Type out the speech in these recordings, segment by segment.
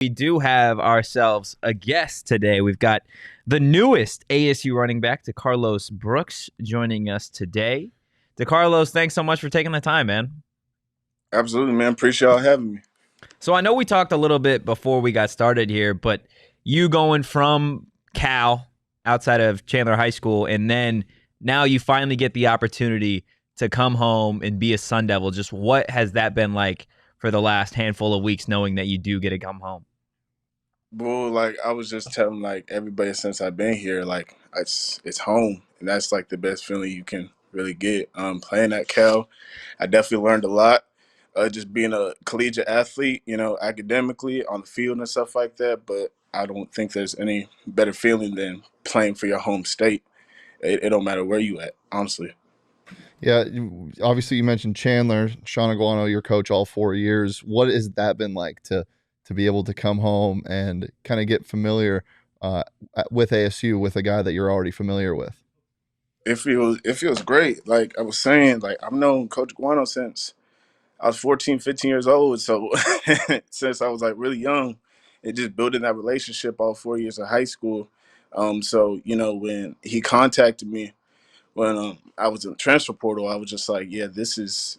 We do have ourselves a guest today. We've got the newest ASU running back, DeCarlos Brooks, joining us today. DeCarlos, thanks so much for taking the time, man. Absolutely, man. Appreciate y'all having me. So I know we talked a little bit before we got started here, but you going from Cal outside of Chandler High School, and then now you finally get the opportunity to come home and be a Sun Devil. Just what has that been like for the last handful of weeks, knowing that you do get to come home? Well, I was just telling everybody since I've been here, it's home, and that's the best feeling you can really get. Playing at Cal, I definitely learned a lot. Just being a collegiate athlete, academically on the field and stuff like that. But I don't think there's any better feeling than playing for your home state. It don't matter where you at, honestly. Yeah, obviously you mentioned Chandler, Shaun Aguano, your coach all 4 years. What has that been like to be able to come home and kind of get familiar with ASU with a guy that you're already familiar with? It feels great. Like I was saying, I've known Coach Guano since I was 14, 15 years old. So since I was really young, and just building that relationship all 4 years of high school. So when he contacted me when I was in the transfer portal, I was just like, yeah, this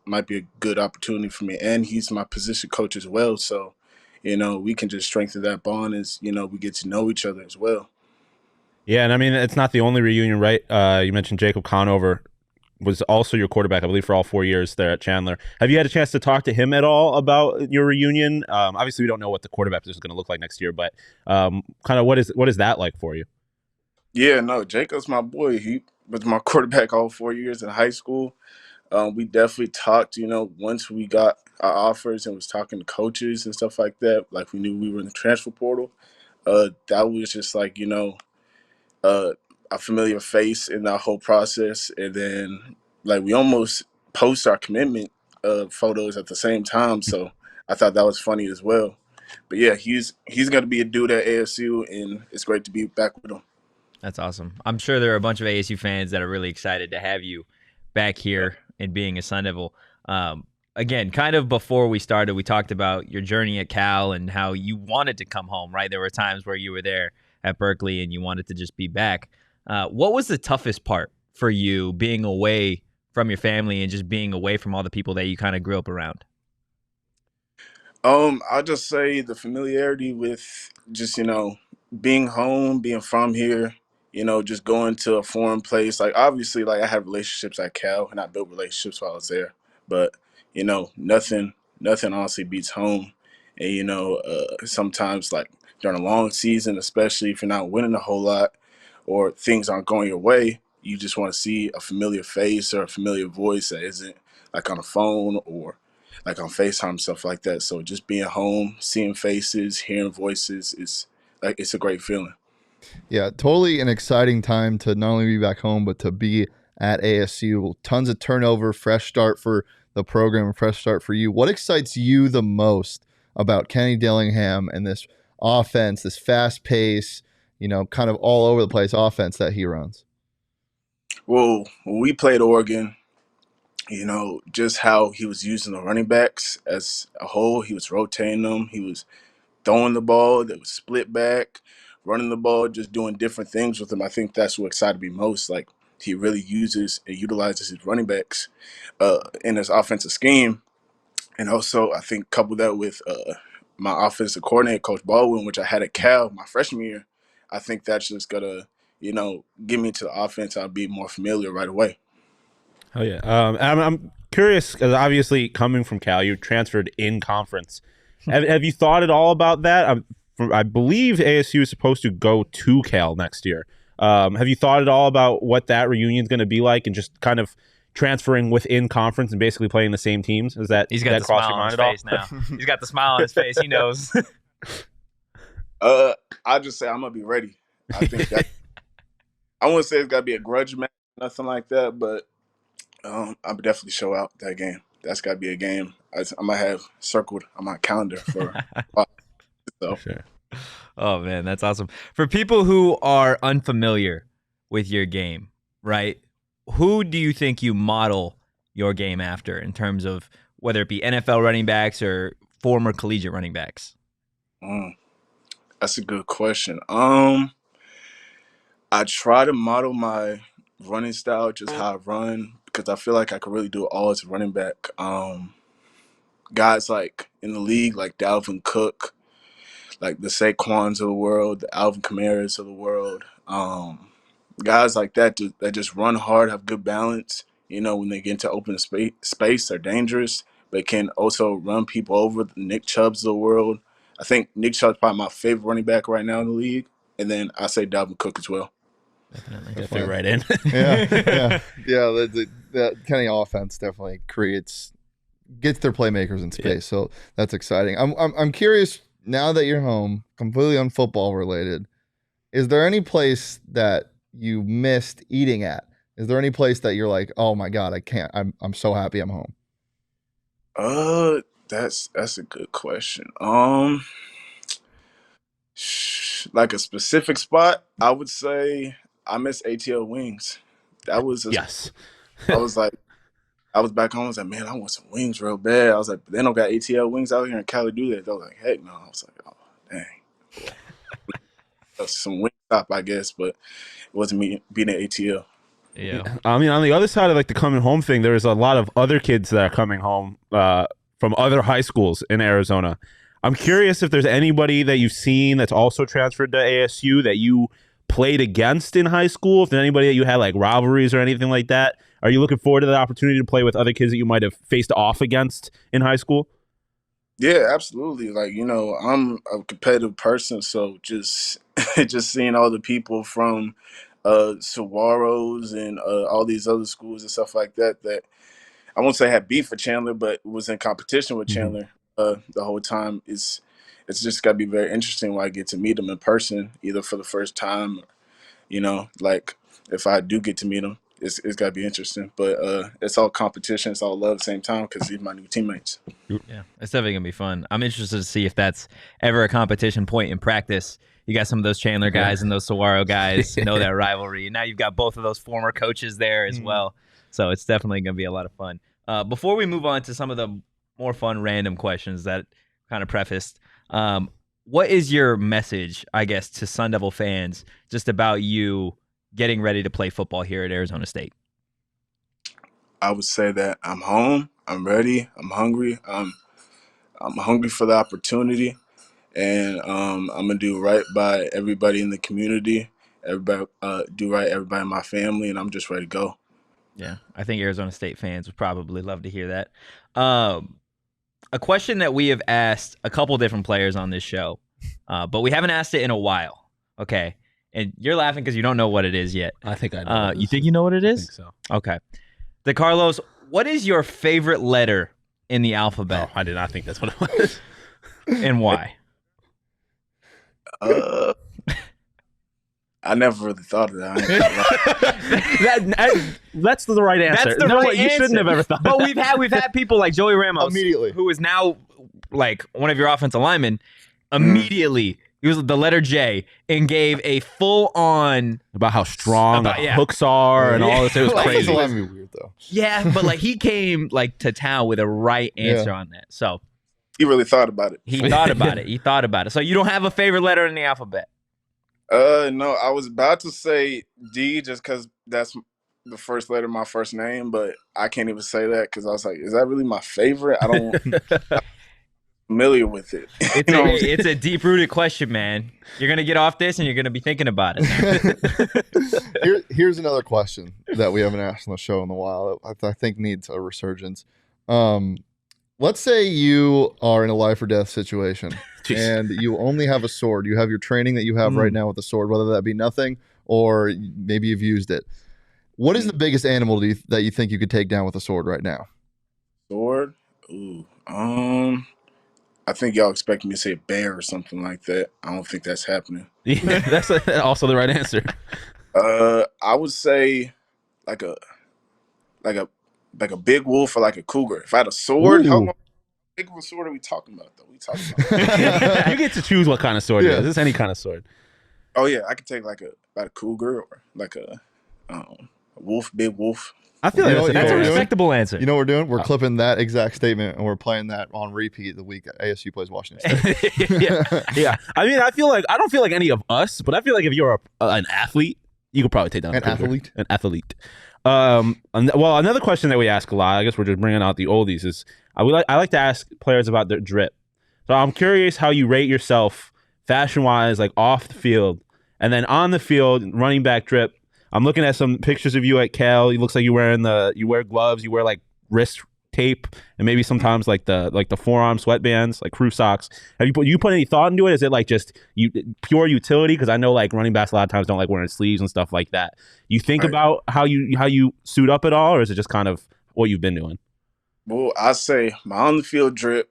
might be a good opportunity for me. And he's my position coach as well. So, we can just strengthen that bond as, we get to know each other as well. Yeah, and I mean, it's not the only reunion, right? You mentioned Jacob Conover was also your quarterback, I believe, for all 4 years there at Chandler. Have you had a chance to talk to him at all about your reunion? Obviously, we don't know what the quarterback position is going to look like next year, but kind of what is that like for you? Yeah, no, Jacob's my boy. He was my quarterback all 4 years in high school. We definitely talked, once we got our offers and was talking to coaches and stuff like that, like we knew we were in the transfer portal. That was just uh, a familiar face in that whole process. And then we almost post our commitment photos at the same time. So I thought that was funny as well. But yeah, he's going to be a dude at ASU, and it's great to be back with him. That's awesome. I'm sure there are a bunch of ASU fans that are really excited to have you back here and being a Sun Devil. Again, kind of before we started, we talked about your journey at Cal and how you wanted to come home, right? There were times where you were there at Berkeley and you wanted to just be back. What was the toughest part for you being away from your family and just being away from all the people that you kind of grew up around? I'll just say the familiarity with just, being home, being from here, just going to a foreign place. Obviously, I had relationships at Cal and I built relationships while I was there. But, nothing honestly beats home. And, sometimes during a long season, especially if you're not winning a whole lot or things aren't going your way, you just want to see a familiar face or a familiar voice that isn't on a phone or on FaceTime, stuff like that. So just being home, seeing faces, hearing voices is it's a great feeling. Yeah, totally an exciting time to not only be back home, but to be at ASU. Tons of turnover, fresh start for the program, fresh start for you. What excites you the most about Kenny Dillingham and this offense, this fast pace, kind of all over the place offense that he runs? Well, when we played Oregon, just how he was using the running backs as a whole. He was rotating them. He was throwing the ball. That was split back, running the ball, just doing different things with him. I think that's what excited me most. He really uses and utilizes his running backs in his offensive scheme. And also, I think couple that with my offensive coordinator, Coach Baldwin, which I had at Cal my freshman year, I think that's just going to, get me to the offense. I'll be more familiar right away. Oh yeah. I'm curious because obviously coming from Cal, you transferred in conference. Have you thought at all about that? I believe ASU is supposed to go to Cal next year. Have you thought at all about what that reunion is going to be like and just kind of transferring within conference and basically playing the same teams? Is that He's got the smile on his face now. He's got the smile on his face. He knows. I'll just say I'm gonna be ready. I think that I wouldn't say it's gotta be a grudge match, nothing like that, but I'll definitely show out that game. That's got to be a game I might have circled on my calendar for a while. So. Sure. Oh, man, that's awesome. For people who are unfamiliar with your game, right, who do you think you model your game after in terms of whether it be NFL running backs or former collegiate running backs? Mm, that's a good question. I try to model my running style, just how I run, because I feel like I could really do it all as a running back. Guys like in the league, like Dalvin Cook, like the Saquons of the world, the Alvin Kamara's of the world, guys like that that just run hard, have good balance. You know, when they get into open space, they're dangerous, but can also run people over. The Nick Chubb's of the world. I think Nick Chubb's probably my favorite running back right now in the league, and then I say Dalvin Cook as well. Definitely. That fit right in. Yeah. That Kenny offense definitely gets their playmakers in space. So that's exciting. I'm curious now that you're home, completely on football related. Is there any place that you missed eating at? Is there any place that you're like, oh my God, I can't. I'm so happy I'm home. That's a good question. Like a specific spot, I would say I miss ATL wings. That was Yes. I was like, I was back home. I was like, man, I want some wings real bad. I was like, they don't got ATL wings out here in Cali, do they? They was like, heck no. I was like, oh dang. Some wing stop, I guess, but it wasn't me being at ATL. Yeah. I mean, on the other side of like the coming home thing, there's a lot of other kids that are coming home from other high schools in Arizona. I'm curious if there's anybody that you've seen that's also transferred to ASU that you played against in high school. If there's anybody that you had like rivalries or anything like that, are you looking forward to the opportunity to play with other kids that you might have faced off against in high school? Yeah, absolutely. Like, you know, I'm a competitive person, so just just seeing all the people from Saguaros and all these other schools and stuff like that that I won't say had beef with Chandler, but was in competition with Chandler the whole time. It's just got to be very interesting when I get to meet them in person, either for the first time, or, you know, like if I do get to meet them, it's got to be interesting. But it's all competition, it's all love at the same time because these are my new teammates. Yeah, it's definitely gonna be fun. I'm interested to see if that's ever a competition point in practice. You got some of those Chandler guys and those Saguaro guys know that rivalry, and now you've got both of those former coaches there as well. So it's definitely gonna be a lot of fun. Before we move on to some of the more fun random questions that kind of prefaced, what is your message, I guess, to Sun Devil fans just about you getting ready to play football here at Arizona State? I would say that I'm home, I'm ready, I'm hungry, I'm hungry for the opportunity, and I'm gonna do right by everybody in the community, everybody do right everybody in my family, and I'm just ready to go. Yeah, I think Arizona State fans would probably love to hear that. A question that we have asked a couple different players on this show, but we haven't asked it in a while. Okay, and you're laughing because you don't know what it is yet. I think I know. You think you know what it is? I think so. Okay. DeCarlos, what is your favorite letter in the alphabet? Oh, I did not think that's what it was. And why? I never really thought of that. I ain't gonna lie. That's the right answer. That's the no, right you answer. shouldn't have ever thought. But we've had people like Joey Ramos Immediately. who is now like one of your offensive linemen. Immediately, he was the letter J and gave a full on about how strong About- yeah. hooks are and all this. It was Like, crazy. That's be weird though. yeah, but like he came like to town with a right answer on that. So He really thought about it. he thought about it. He thought about it. So you don't have a favorite letter in the alphabet? No, I was about to say D just because that's the first letter of my first name, but I can't even say that because I was like, is that really my favorite? I'm familiar with it. It's a deep rooted question, man. You're gonna get off this and you're gonna be thinking about it. Here's another question that we haven't asked on the show in a while. I think needs a resurgence. Let's say you are in a life or death situation Jeez. and you only have a sword. You have your training that you have right now with the sword, whether that be nothing or maybe you've used it. What is the biggest animal that you think you could take down with a sword right now? Sword? Ooh. I think y'all expect me to say bear or something like that. I don't think that's happening. Yeah, that's also the right answer. I would say like a big wolf or like a cougar. If I had a sword, how long big of a sword are we talking about though? We talking about You get to choose what kind of sword it is. It's any kind of sword. Oh yeah, I could take like a cougar or like Wolf, big wolf. I feel You like know- That's a you know- respectable answer. You know what we're doing? We're clipping that exact statement and we're playing that on repeat the week ASU plays Washington State. yeah. I mean, I don't feel like any of us, but I feel like if you're an athlete, you could probably take down An athlete? An athlete. Well, another question that we ask a lot, I guess we're just bringing out the oldies, is I like to ask players about their drip. So I'm curious how you rate yourself fashion-wise, like off the field, and then on the field, running back drip. I'm looking at some pictures of you at Cal. It looks like you wear gloves, you wear like wrist tape, and maybe sometimes like the forearm sweatbands, like crew socks. Have you put any thought into it? Is it like just pure utility? Because I know like running backs a lot of times don't like wearing sleeves and stuff like that. You think about how you suit up at all, or is it just kind of what you've been doing? Well, I say my on the field drip,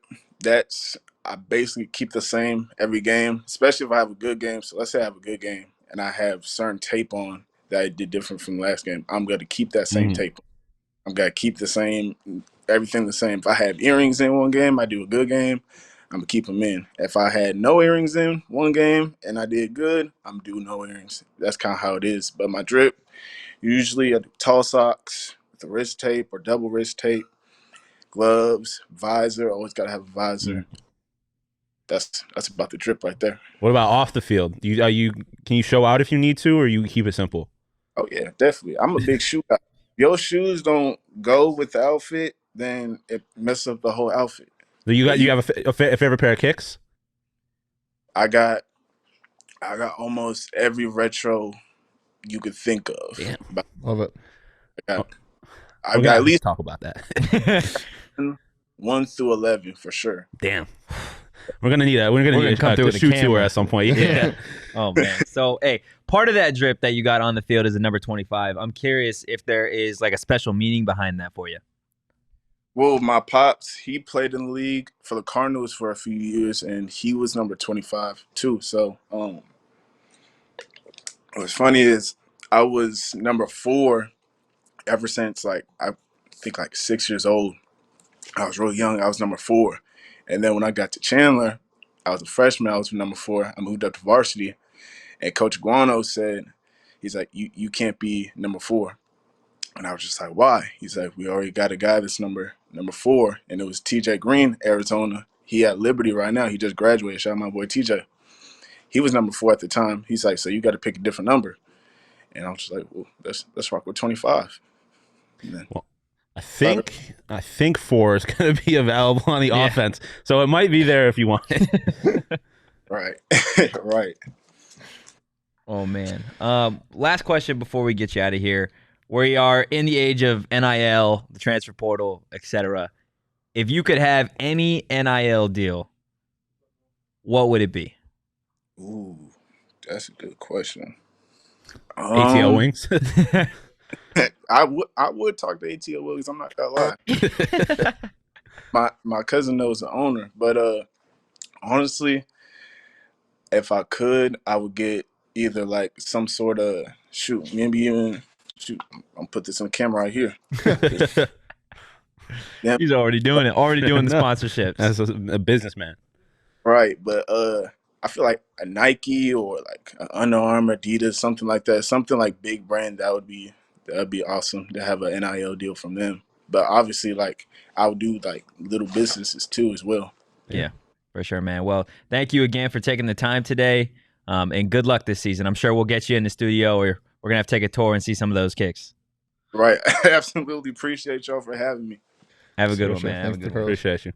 I basically keep the same every game, especially if I have a good game. So let's say I have a good game and I have certain tape on that I did different from last game. I'm going to keep that same tape on. I'm going to keep the same, everything the same. If I have earrings in one game, I do a good game, I'm going to keep them in. If I had no earrings in one game and I did good, I'm doing no earrings. That's kind of how it is. But my drip, usually I do tall socks with a wrist tape or double wrist tape, gloves, visor, always got to have a visor. That's about the drip right there. What about off the field? Can you show out if you need to, or you keep it simple? Oh yeah, definitely. I'm a big shoe guy. If your shoes don't go with the outfit, then it messes up the whole outfit. Do you have a favorite pair of kicks? I got almost every retro you could think of. Damn. Love it. I got at least talk about that. 1 through 11 for sure. Damn. We're gonna need that. We're gonna need come through a with a shoe camera. tour at some point. Yeah. Oh man. So hey, part of that drip that you got on the field is a number 25. I'm curious if there is like a special meaning behind that for you. Well, my pops, he played in the league for the Cardinals for a few years, and he was number 25 too. So what's funny is I was number 4 ever since I think 6 years old. I was real young. I was number 4. And then when I got to Chandler, I was a freshman. I was number 4. I moved up to varsity. And Coach Aguano said, he's like, you can't be number 4. And I was just like, why? He's like, we already got a guy that's number 4. And it was TJ Green, Arizona. He at Liberty right now. He just graduated. Shout out my boy TJ. He was number 4 at the time. He's like, so you got to pick a different number. And I was just like, well, let's rock with 25. Well, I think 4 is going to be available on the offense, so it might be there if you want it. Right, right. Oh man. Last question before we get you out of here. We are in the age of NIL, the transfer portal, etc. If you could have any NIL deal, what would it be? Ooh, that's a good question. ATL wings. I would talk to ATL Williams. I'm not gonna lie. my cousin knows the owner, but honestly, if I could, I would get either like some sort of maybe even I'm gonna put this on camera right here. He's already doing it. Already doing the sponsorships. As a businessman, right? But I feel like a Nike or like an Under Armour, Adidas, something like that, something like big brand. That'd be awesome to have an NIL deal from them. But obviously, like I would do like little businesses too as well. Yeah, for sure, man. Well, thank you again for taking the time today, and good luck this season. I'm sure we'll get you in the studio, or we're gonna have to take a tour and see some of those kicks. Right. I absolutely appreciate y'all for having me. Have a good one, man. Thanks, DeCarlos. appreciate you.